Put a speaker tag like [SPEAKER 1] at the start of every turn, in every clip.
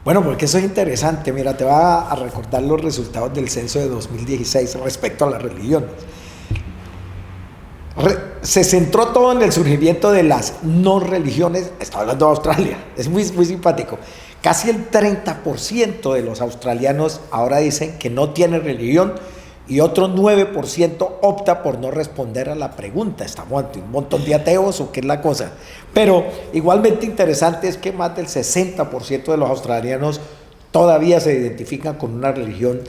[SPEAKER 1] Bueno, porque eso es interesante. Mira, te va a recordar los resultados del censo de 2016 respecto a las religiones. Se centró todo en el surgimiento de las no religiones. Está hablando de Australia, es muy, muy simpático. Casi el 30% de los australianos ahora dicen que no tienen religión y otro 9% opta por no responder a la pregunta. ¿Estamos ante un montón de ateos o qué es la cosa? Pero igualmente interesante es que más del 60% de los australianos todavía se identifican con una religión,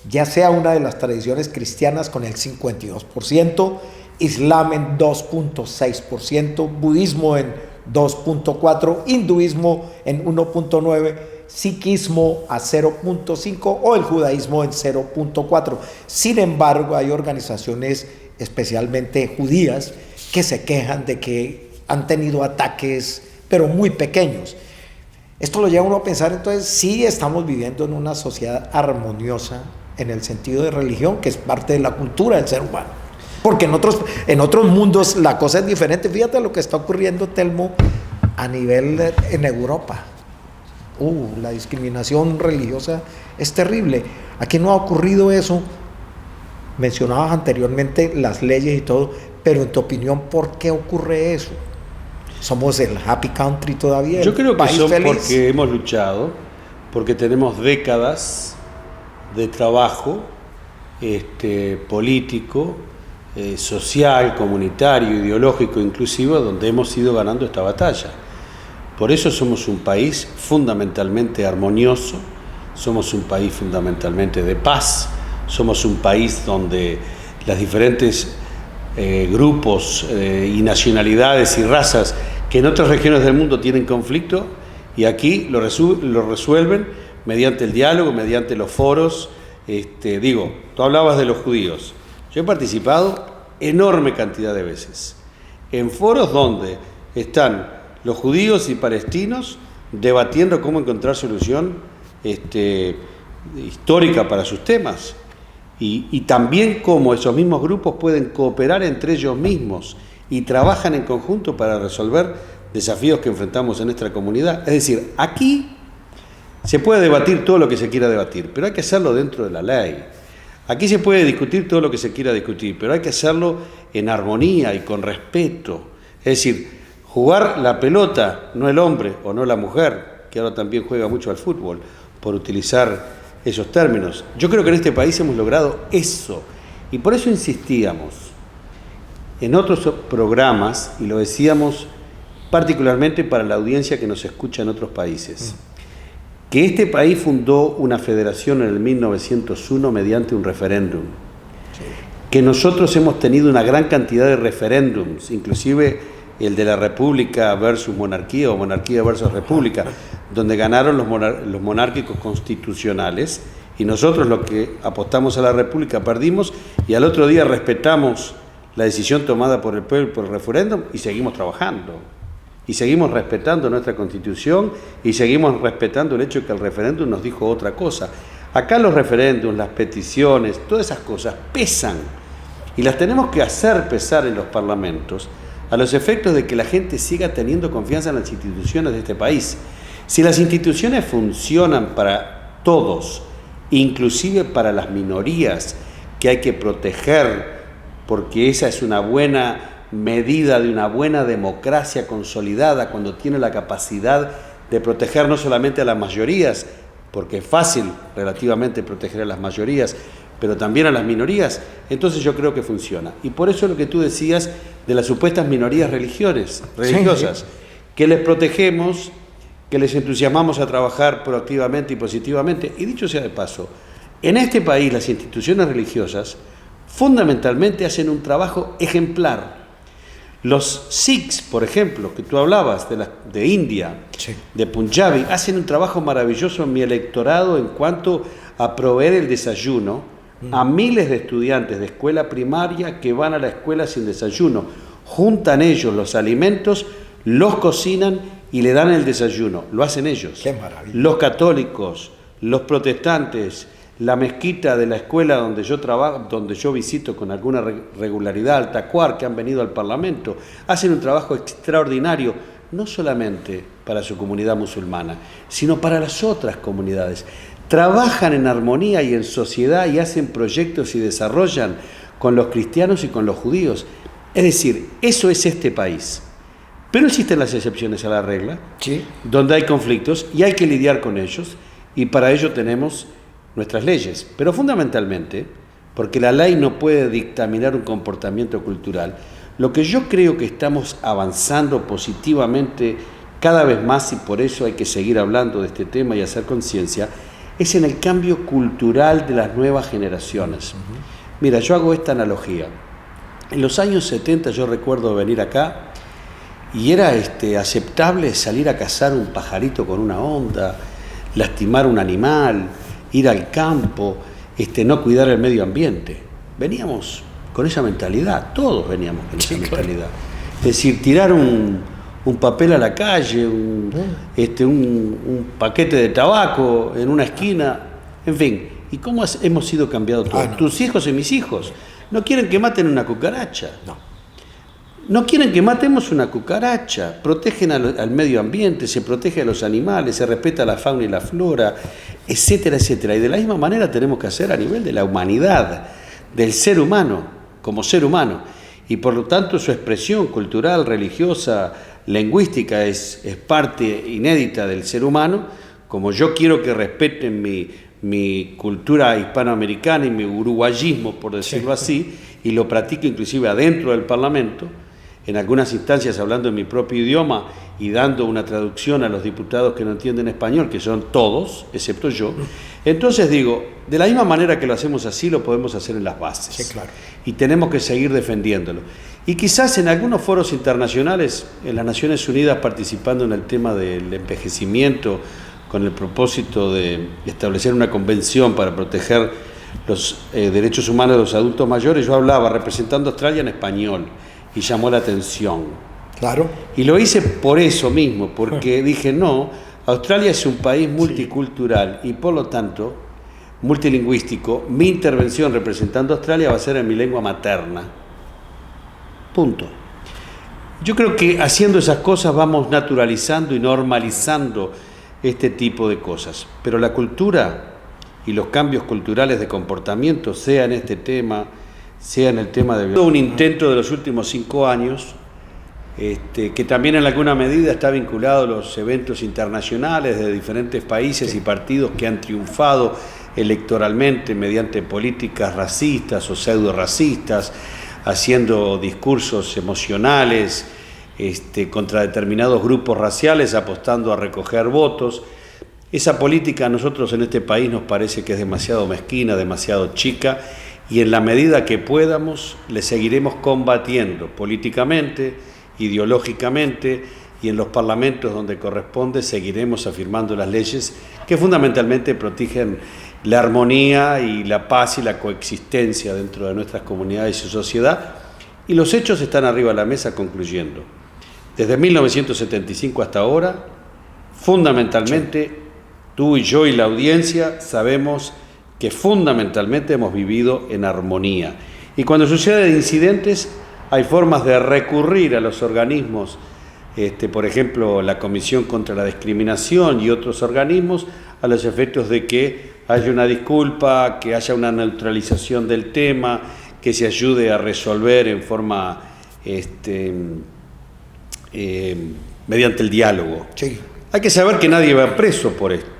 [SPEAKER 1] ya sea una de las tradiciones cristianas con el 52%, Islam en 2.6%, budismo en 2.4%, hinduismo en 1.9%, sikhismo a 0.5% o el judaísmo en 0.4%. Sin embargo, hay organizaciones especialmente judías que se quejan de que han tenido ataques, pero muy pequeños. Esto lo lleva a uno a pensar, entonces, sí estamos viviendo en una sociedad armoniosa en el sentido de religión, que es parte de la cultura del ser humano. Porque en otros mundos la cosa es diferente. Fíjate lo que está ocurriendo, Telmo, a nivel en Europa. La discriminación religiosa es terrible. Aquí no ha ocurrido eso. Mencionabas anteriormente las leyes y todo, pero en tu opinión, ¿por qué ocurre eso? ¿Somos el happy country todavía?
[SPEAKER 2] Yo creo que
[SPEAKER 1] país
[SPEAKER 2] son
[SPEAKER 1] feliz.
[SPEAKER 2] porque hemos luchado, porque tenemos décadas de trabajo político, social, comunitario, ideológico, inclusivo, donde hemos ido ganando esta batalla. Por eso somos un país fundamentalmente armonioso, somos un país fundamentalmente de paz, somos un país donde las diferentes grupos y nacionalidades y razas que en otras regiones del mundo tienen conflicto, y aquí lo resuelven mediante el diálogo, mediante los foros. Tú hablabas de los judíos. Yo he participado enorme cantidad de veces en foros donde están los judíos y palestinos debatiendo cómo encontrar solución histórica para sus temas, y también cómo esos mismos grupos pueden cooperar entre ellos mismos y trabajan en conjunto para resolver desafíos que enfrentamos en nuestra comunidad. Es decir, aquí se puede debatir todo lo que se quiera debatir, pero hay que hacerlo dentro de la ley. Aquí se puede discutir todo lo que se quiera discutir, pero hay que hacerlo en armonía y con respeto. Es decir, jugar la pelota, no el hombre o no la mujer, que ahora también juega mucho al fútbol, por utilizar esos términos. Yo creo que en este país hemos logrado eso, y por eso insistíamos en otros programas, y lo decíamos particularmente para la audiencia que nos escucha en otros países, que este país fundó una federación en el 1901 mediante un referéndum, que nosotros hemos tenido una gran cantidad de referéndums, inclusive el de la república versus monarquía o monarquía versus república, donde ganaron los monárquicos constitucionales, y nosotros los que apostamos a la república perdimos, y al otro día respetamos la decisión tomada por el pueblo por el referéndum y seguimos trabajando. Y seguimos respetando nuestra Constitución y seguimos respetando el hecho de que el referéndum nos dijo otra cosa. Acá los referéndums, las peticiones, todas esas cosas pesan, y las tenemos que hacer pesar en los parlamentos a los efectos de que la gente siga teniendo confianza en las instituciones de este país. Si las instituciones funcionan para todos, inclusive para las minorías que hay que proteger, porque esa es una buena medida de una buena democracia consolidada, cuando tiene la capacidad de proteger no solamente a las mayorías, porque es fácil relativamente proteger a las mayorías, pero también a las minorías, entonces yo creo que funciona. Y por eso lo que tú decías de las supuestas minorías religiosas, sí, que les protegemos, que les entusiasmamos a trabajar proactivamente y positivamente. Y dicho sea de paso, en este país las instituciones religiosas fundamentalmente hacen un trabajo ejemplar. Los Sikhs, por ejemplo, que tú hablabas de India, sí, de Punjabi, hacen un trabajo maravilloso en mi electorado en cuanto a proveer el desayuno a miles de estudiantes de escuela primaria que van a la escuela sin desayuno. Juntan ellos los alimentos, los cocinan y le dan el desayuno. Lo hacen ellos.
[SPEAKER 1] ¡Qué maravilla!
[SPEAKER 2] Los católicos, los protestantes, la mezquita de la escuela donde yo trabajo, donde yo visito con alguna regularidad, al Tacuar, que han venido al Parlamento, hacen un trabajo extraordinario, no solamente para su comunidad musulmana, sino para las otras comunidades. Trabajan en armonía y en sociedad y hacen proyectos y desarrollan con los cristianos y con los judíos. Es decir, eso es este país. Pero existen las excepciones a la regla,
[SPEAKER 1] Sí.
[SPEAKER 2] donde hay conflictos y hay que lidiar con ellos, y para ello tenemos nuestras leyes. Pero fundamentalmente, porque la ley no puede dictaminar un comportamiento cultural, lo que yo creo que estamos avanzando positivamente cada vez más, y por eso hay que seguir hablando de este tema y hacer conciencia, es en el cambio cultural de las nuevas generaciones. Mira, yo hago esta analogía. En los años 70 yo recuerdo venir acá y era aceptable salir a cazar un pajarito con una onda, lastimar un animal, ir al campo, no cuidar el medio ambiente. Veníamos con esa mentalidad, todos veníamos con esa mentalidad. Es decir, tirar un papel a la calle, un paquete de tabaco en una esquina, en fin. ¿Y cómo hemos sido cambiados todos?
[SPEAKER 1] No.
[SPEAKER 2] Tus hijos y mis hijos no quieren que maten una cucaracha.
[SPEAKER 1] No.
[SPEAKER 2] No quieren que matemos una cucaracha. Protegen al medio ambiente, se protege a los animales, se respeta la fauna y la flora, etcétera, etcétera. Y de la misma manera tenemos que hacer a nivel de la humanidad, del ser humano, como ser humano. Y por lo tanto su expresión cultural, religiosa, lingüística es parte inédita del ser humano, como yo quiero que respeten mi cultura hispanoamericana y mi uruguayismo, por decirlo así, y lo practico inclusive adentro del Parlamento, en algunas instancias hablando en mi propio idioma y dando una traducción a los diputados que no entienden español, que son todos, excepto yo. Entonces digo, de la misma manera que lo hacemos así, lo podemos hacer en las bases.
[SPEAKER 1] Sí, claro.
[SPEAKER 2] Y tenemos que seguir defendiéndolo. Y quizás en algunos foros internacionales, en las Naciones Unidas participando en el tema del envejecimiento, con el propósito de establecer una convención para proteger los derechos humanos de los adultos mayores, yo hablaba representando a Australia en español y llamó la atención.
[SPEAKER 1] Claro.
[SPEAKER 2] Y lo hice por eso mismo, porque dije, no, Australia es un país multicultural y por lo tanto multilingüístico. Mi intervención representando a Australia va a ser en mi lengua materna. Punto. Yo creo que haciendo esas cosas vamos naturalizando y normalizando este tipo de cosas. Pero la cultura y los cambios culturales de comportamiento, sea en este tema, sea en el tema de un intento de los últimos 5 años, que también en alguna medida está vinculado a los eventos internacionales de diferentes países y partidos que han triunfado electoralmente mediante políticas racistas o pseudo-racistas, haciendo discursos emocionales contra determinados grupos raciales, apostando a recoger votos. Esa política a nosotros en este país nos parece que es demasiado mezquina, demasiado chica, y en la medida que podamos le seguiremos combatiendo políticamente, ideológicamente, y en los parlamentos donde corresponde seguiremos afirmando las leyes que fundamentalmente protegen la armonía y la paz y la coexistencia dentro de nuestras comunidades y sociedad. Y los hechos están arriba de la mesa concluyendo. Desde 1975 hasta ahora, fundamentalmente, tú y yo y la audiencia sabemos que fundamentalmente hemos vivido en armonía. Y cuando suceden incidentes, hay formas de recurrir a los organismos, por ejemplo, la Comisión contra la Discriminación y otros organismos, a los efectos de que haya una disculpa, que haya una neutralización del tema, que se ayude a resolver en forma mediante el diálogo.
[SPEAKER 1] Sí.
[SPEAKER 2] Hay que saber que nadie va preso por esto.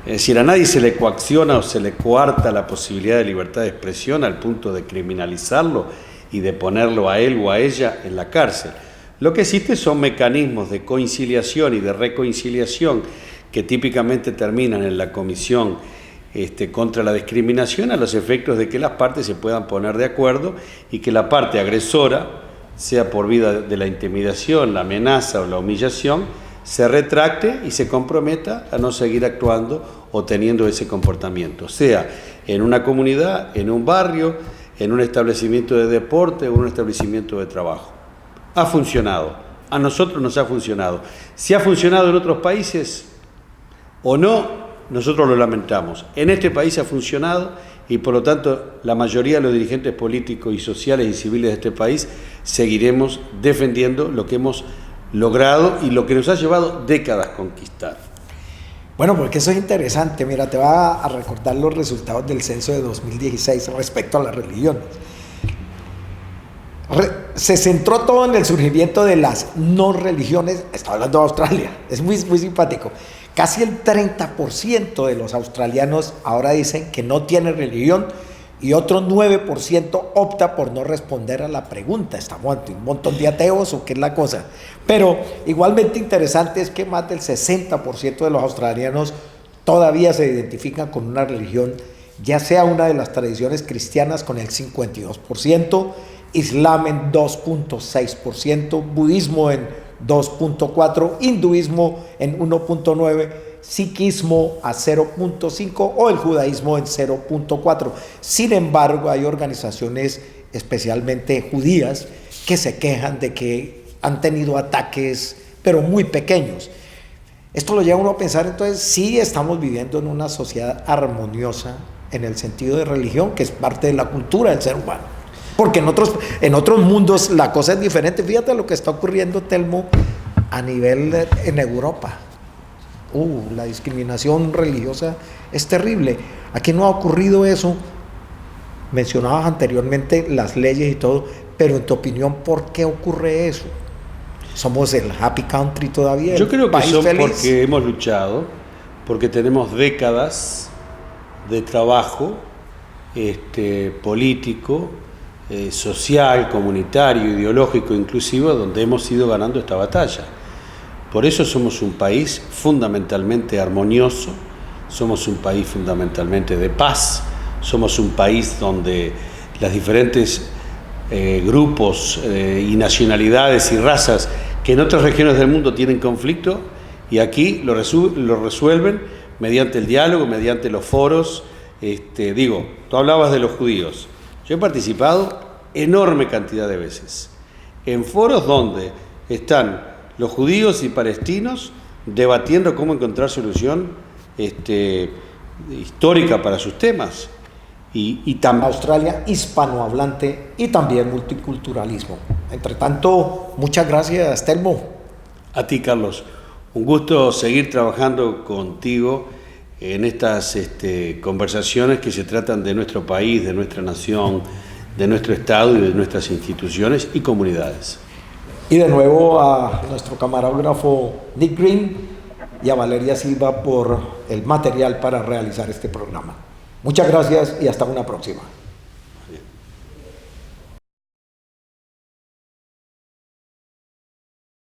[SPEAKER 2] Es decir, a nadie se le coacciona o se le coarta la posibilidad de libertad de expresión al punto de criminalizarlo y de ponerlo a él o a ella en la cárcel. Lo que existe son mecanismos de conciliación y de reconciliación que típicamente terminan en la Comisión contra la Discriminación, a los efectos de que las partes se puedan poner de acuerdo y que la parte agresora, sea por vía de la intimidación, la amenaza o la humillación, se retracte y se comprometa a no seguir actuando o teniendo ese comportamiento, sea en una comunidad, en un barrio, en un establecimiento de deporte o un establecimiento de trabajo. Ha funcionado, a nosotros nos ha funcionado. Si ha funcionado en otros países o no, nosotros lo lamentamos. En este país ha funcionado y por lo tanto la mayoría de los dirigentes políticos y sociales y civiles de este país seguiremos defendiendo lo que hemos logrado y lo que nos ha llevado décadas conquistar.
[SPEAKER 1] Bueno, porque eso es interesante. Mira, te va a recordar los resultados del censo de 2016 respecto a las religiones. Se centró todo en el surgimiento de las no religiones. Está hablando de Australia, es muy simpático. Casi el 30% de los australianos ahora dicen que no tienen religión y otro 9% opta por no responder a la pregunta. ¿Estamos ante un montón de ateos o qué es la cosa? Pero igualmente interesante es que más del 60% de los australianos todavía se identifican con una religión, ya sea una de las tradiciones cristianas con el 52%, Islam en 2.6%, budismo en 2.4%, hinduismo en 1.9%, sikhismo a 0.5% o el judaísmo en 0.4%. Sin embargo, hay organizaciones, especialmente judías, que se quejan de que han tenido ataques, pero muy pequeños. Esto lo lleva a uno a pensar, entonces, sí estamos viviendo en una sociedad armoniosa en el sentido de religión, que es parte de la cultura del ser humano. Porque en otros mundos la cosa es diferente. Fíjate lo que está ocurriendo, Telmo, a nivel en Europa. La discriminación religiosa es terrible. Aquí no ha ocurrido eso. Mencionabas anteriormente las leyes y todo, pero en tu opinión, ¿por qué ocurre eso? ¿Somos el happy country todavía?
[SPEAKER 2] Yo creo que
[SPEAKER 1] país
[SPEAKER 2] son
[SPEAKER 1] feliz?
[SPEAKER 2] porque hemos luchado, porque tenemos décadas de trabajo político, social, comunitario, ideológico, inclusivo, donde hemos ido ganando esta batalla. Por eso somos un país fundamentalmente armonioso, somos un país fundamentalmente de paz, somos un país donde las diferentes grupos y nacionalidades y razas que en otras regiones del mundo tienen conflicto, y aquí lo resuelven mediante el diálogo, mediante los foros. Tú hablabas de los judíos. Yo he participado enorme cantidad de veces en foros donde están los judíos y palestinos debatiendo cómo encontrar solución histórica para sus temas. Y también
[SPEAKER 1] Australia hispanohablante y también multiculturalismo. Entre tanto, muchas gracias, Telmo.
[SPEAKER 2] a ti, Carlos, un gusto seguir trabajando contigo en estas conversaciones que se tratan de nuestro país, de nuestra nación, de nuestro Estado y de nuestras instituciones y comunidades.
[SPEAKER 1] Y de nuevo a nuestro camarógrafo Nick Green y a Valeria Silva por el material para realizar este programa. Muchas gracias y hasta una próxima.